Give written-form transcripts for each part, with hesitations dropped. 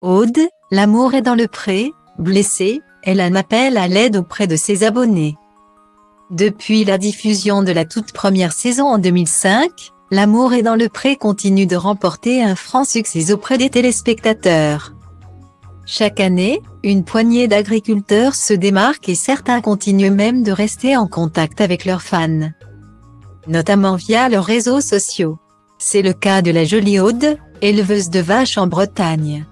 Aude, l'amour est dans le pré, blessée, elle en appelle à l'aide auprès de ses abonnés. Depuis la diffusion de la toute première saison en 2005, L'amour est dans le pré continue de remporter un franc succès auprès des téléspectateurs. Chaque année, une poignée d'agriculteurs se démarquent et certains continuent même de rester en contact avec leurs fans, notamment via leurs réseaux sociaux. C'est le cas de la jolie Aude, éleveuse de vaches en Bretagne.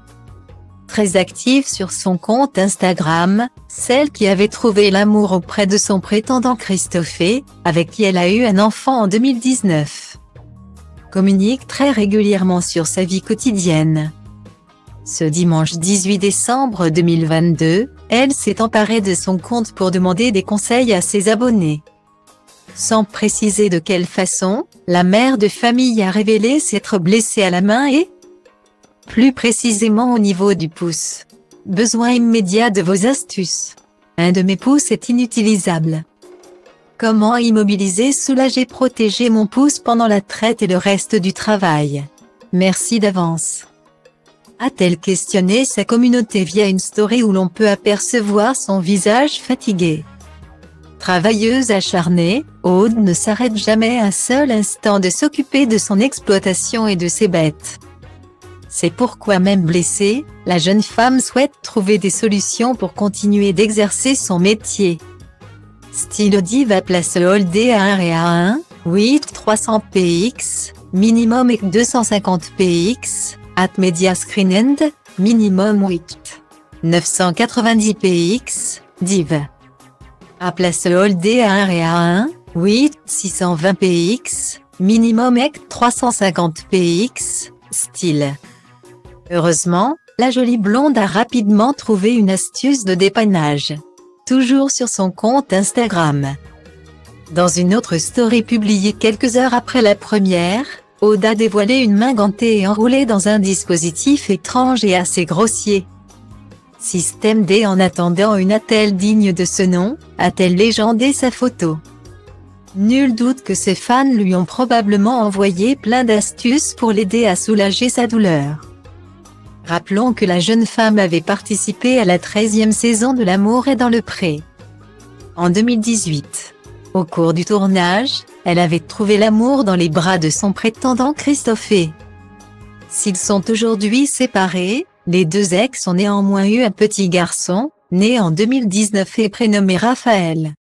Très active sur son compte Instagram, celle qui avait trouvé l'amour auprès de son prétendant Christophe, avec qui elle a eu un enfant en 2019, communique très régulièrement sur sa vie quotidienne. Ce dimanche 18 décembre 2022, elle s'est emparée de son compte pour demander des conseils à ses abonnés. Sans préciser de quelle façon, la mère de famille a révélé s'être blessée à la main et, plus précisément au niveau du pouce. Besoin immédiat de vos astuces. Un de mes pouces est inutilisable. Comment immobiliser, soulager, protéger mon pouce pendant la traite et le reste du travail? Merci d'avance. A-t-elle questionné sa communauté via une story où l'on peut apercevoir son visage fatigué? Travailleuse acharnée, Aude ne s'arrête jamais un seul instant de s'occuper de son exploitation et de ses bêtes. C'est pourquoi même blessée, la jeune femme souhaite trouver des solutions pour continuer d'exercer son métier. Style Diva place Holdé à 1 et à 1, 8 300 px, minimum et 250 px, at Media Screen End, minimum 8 990 px, div. À place Holdé à 1 et à 1, 8 620 px, minimum et 350 px, style. Heureusement, la jolie blonde a rapidement trouvé une astuce de dépannage. Toujours sur son compte Instagram. Dans une autre story publiée quelques heures après la première, Aude a dévoilé une main gantée et enroulée dans un dispositif étrange et assez grossier. Système D. En attendant une attelle digne de ce nom, a-t-elle légendé sa photo? Nul doute que ses fans lui ont probablement envoyé plein d'astuces pour l'aider à soulager sa douleur. Rappelons que la jeune femme avait participé à la 13e saison de L'amour est dans le pré. En 2018. Au cours du tournage, elle avait trouvé l'amour dans les bras de son prétendant Christophe. S'ils sont aujourd'hui séparés, les deux ex ont néanmoins eu un petit garçon, né en 2019 et prénommé Raphaël.